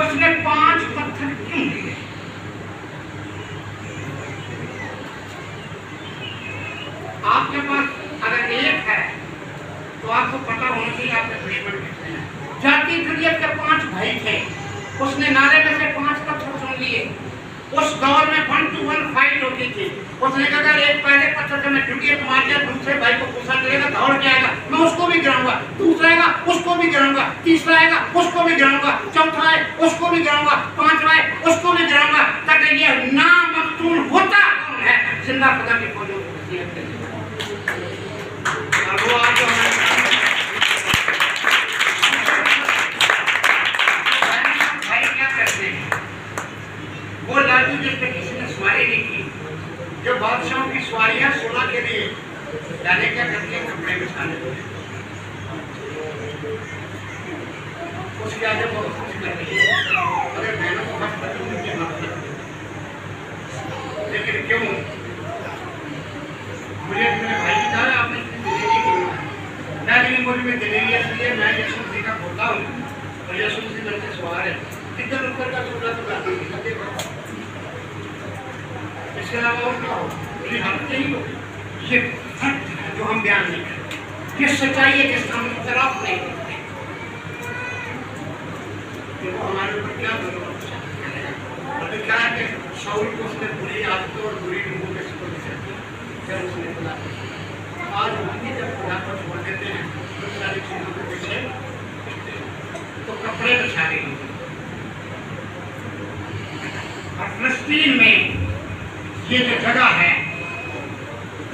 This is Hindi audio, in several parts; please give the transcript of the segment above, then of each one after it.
उसने 5 पत्थर क्यों लिए? आपके पास अगर एक है तो आपको पता होना चाहिए आपके दुश्मन कितने हैं। जाति दुनिया के 5 भाई थे, उसने नारे में से 5 पत्थर सुन लिए। उस दौर में 1 to 1 फाइट होती थी। उसने कहा अगर एक पहले पत्थर से मैं ड्यूटी मार दिया, दूसरे भाई को गुस्सा करेगा, दौड़ के आएगा, मैं उसको भी गिराऊंगा, दूसरा आएगा उसको भी गिराऊंगा, तीसरा आएगा उसको भी गिराऊंगा, चौथा है उसको भी गिराऊंगा, पांचवा है उसको भी गिराऊंगा, ताकि ये नामकतून होता कौन है जिंदा खुदा की फौजों को वसीयत करेगा। और वो आपको भाई क्या करते हैं, वो लालू जिस पे किसी ने सवारी नहीं की, जो बादशाहों की सवारियां सोना के लिए जाने क्या करते हैं, कपड़े बिछाने उसके आगे बहुत कुछ कर रही है। अगर बहनों को बस बचूंगी की बात है, लेकिन क्यों मुझे मेरे भाई की कहा आपने दिलेरी क्यों मैं, लेकिन मुझे में दिलेरी इसलिए मैं यीशु मसीह का पोता हूँ और यीशु मसीह मेरे से सवार है, इधर ऊपर का सोना तो गाती है, इसके अलावा और क्या हो, मुझे हक नहीं हो, ये सत्य है जो हम बयान नहीं करते, ये सच्चाई है जिसका हम इतराफ नहीं करते। देखो हमारे ऊपर क्या जरूरत है, अभी क्या है कि शाऊल को उसने बुरी आदतों और बुरी लोगों के सुपर जब उसने खुदा आज उनकी जब खुदा को छोड़ देते हैं तो सारी चीजों के पीछे तो कपड़े बिछा रही होंगे। और फिलिस्तीन में ये जो जगह है,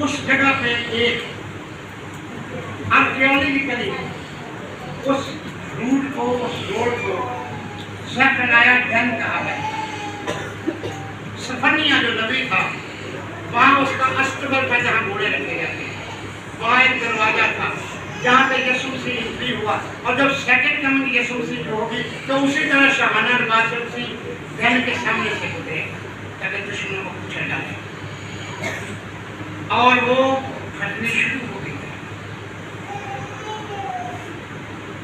उस जगह पे एक आर्कियोलॉजिकली उस रूट को, उस रोड को ज़करिया डैम कहा गया। सफनिया जो नबी था वहाँ उसका अस्तबल था जहाँ घोड़े रखे जाते हैं, वहाँ एक दरवाजा था जहाँ पे यीशु मसीह एंट्री हुआ। और जब सेकंड कमिंग यीशु मसीह की होगी तो उसी तरह शाहाना नमाज मसीह डैम के सामने से गुजरेगा ताकि दुश्मनों को कुचल डाले, और वो फटनी शुरू हो गई।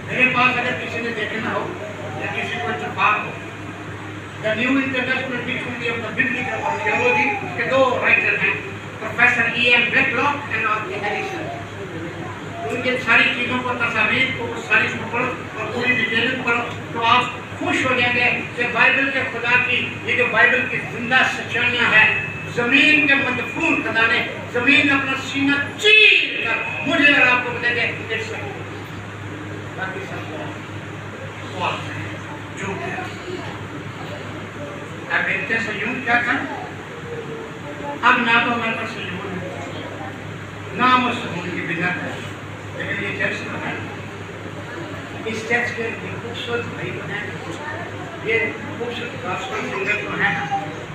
मेरे पास अगर किसी ने देखना हो या किसी को इत्तेफाक हो, the new international dictionary of the biblical archaeology, उसके 2 राइटर हैं, professor E.M. Blacklock and Arthur Harrison. उनके सारी चीज़ों को, तस्वीर को, सारी को पढ़ो और पूरी डिटेलिंग पढ़ो तो आप खुश हो जाएंगे कि बाइबल के खुदा की ये जो बाइबल की जिंदा सच्चाइयाँ हैं, जमीन के मदफून खुदा ने जमीन अपना सीना चीर कर मुझे और आपको बताएंगे इट्स बाकी सब जो अब इतने संयुक्त क्या था, अब ना तो हमारे पास संयुक्त है ना हम उस की बिना है, लेकिन ये चर्च तो है, इस चर्च के खूबसूरत भाई बनाए, ये खूबसूरत गॉस्पेल सिंगर तो है,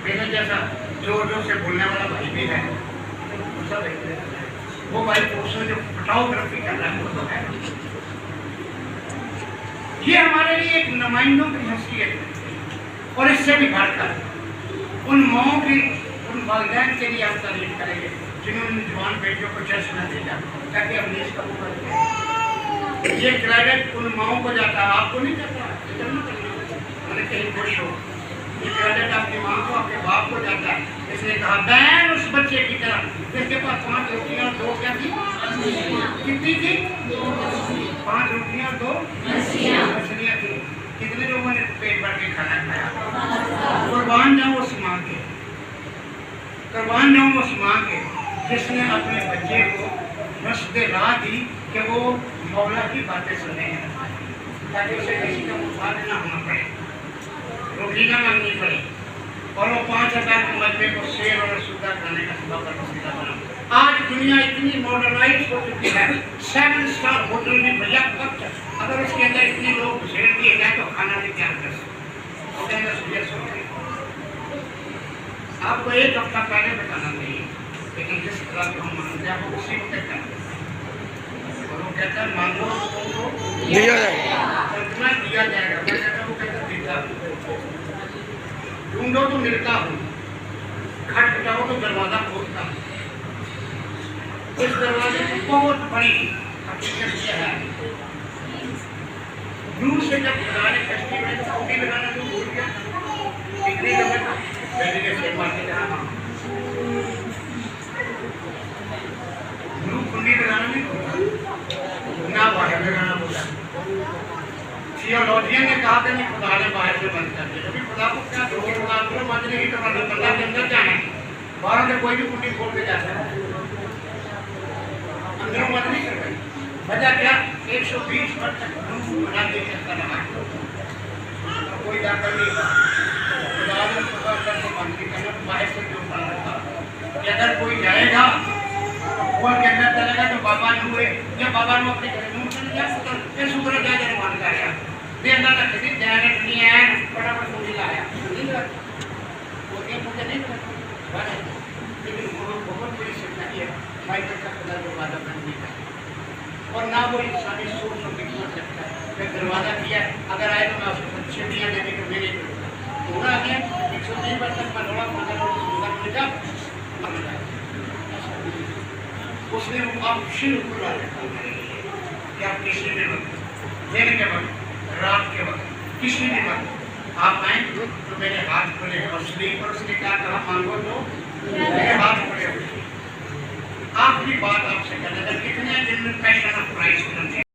मेरे जैसा जोर जोर से बोलने वाला भाई भी है, वो भाई खूबसूरत जो फोटोग्राफी कर रहा है वो तो है। ये हमारे लिए एक नुमाइंदों की हैसियत है, और इससे भी बढ़कर उन माओं की, उन वालिदैन के लिए हम तारीफ करेंगे जिन्होंने जवान बेटियों को चर्च में भेजा ताकि हम देश का ऊपर करें। ये क्रेडिट उन माओं को जाता है, आपको नहीं जाता, मैंने कहीं खुश हो, ये क्रेडिट आपकी माँ को, आपके बाप को जाता है। इसने कहा बैन उस बच्चे की तरह जिसके पास 5 रोटियां और 2 क्या थी, कितनी थी, 5 रोटियां और 2 मछलियां थी। कितने लोगों ने पेट भर के खाना खाया? कुर्बान जाऊं उस माँ के, कुर्बान जाऊं उस माँ के जिसने अपने बच्चे को रस्ते राह दी कि वो मौला की बातें सुने ताकि उसे किसी का मुखातिब ना होना पड़े, रोटी ना मांगनी पड़े, और वो 5000 के मजबे को शेर और सूगा खाने का सबब और वसीला बना। आज दुनिया इतनी मॉडर्नाइज हो चुकी है, 7 स्टार होटल में भैया वक्त अगर उसके अंदर इतने लोग घुसेड़ दिए जाए तो खाना भी तैयार कर सकते। आपको 1 हफ्ता पहले बताना चाहिए, लेकिन जिस तरह को हम मानते हैं वो उसी को कहते हैं, और वो कहता है मांगो तो दिया जाएगा, कितना दिया जाएगा, मैं कहता हूँ कहता देता, ढूंढो तो मिलता हूँ, खटखटाओ तो दरवाजा खोलता हूँ। इस दरवाजे की बहुत बड़ी हकीकत यह है, दूर से जब खुदा ने कश्ती में चौकी लगाना शुरू बैठे के सेवा के जाना गुरु कुंडी लगाना नहीं बोला ना बाहर लगाना बोला। थियोलॉजियन ने कहा कि नहीं खुदा ने बाहर से बंद कर दिया, क्योंकि खुदा को क्या दो खुदा को मंदिर ही तो बंदा के अंदर जाना है, बाहर से कोई भी कुंडी खोल के जा सकता है, अंदरों मत नहीं कर पाई। वजह क्या 120 वर्ष तक बना दे सकता रहा, कोई जाकर नहीं था खुदा ने खुदा करके बंद नहीं करना, बाहर से क्यों बंद रखा कि अगर कोई जाएगा वो के अंदर चलेगा तो बाबा ने हुए या बाबा ने अपने घर में चले जा सकता है, सुधर जा जाने मान का है दे अंदर तक किसी ध्यान नहीं है फटाफट कुंडी लाया नहीं लगा वो के मुझे नहीं लगा बस। लेकिन वो बहुत बड़ी शिक्षा है माइकल का खुदा को वादा करने का, और ना वो इंसानी सोच और विचार सकता है। मैं दरवाजा किया अगर आए तो मैं उसको छेड़ियाँ देने को मेरे पूरा आ गया 103 वर्ष तक मैं थोड़ा मगर मिल जा उसने वो ऑप्शन खुला रखा कि आप किसी भी वक्त दिन के वक्त रात के वक्त किसी भी वक्त आप आए तो मेरे हाथ खुले और स्लीप पर उसने क्या कहा मांगो तो मेरे हाथ खुले हुए। आपकी बात आपसे करने का कितने दिन में पैशन ऑफ प्राइस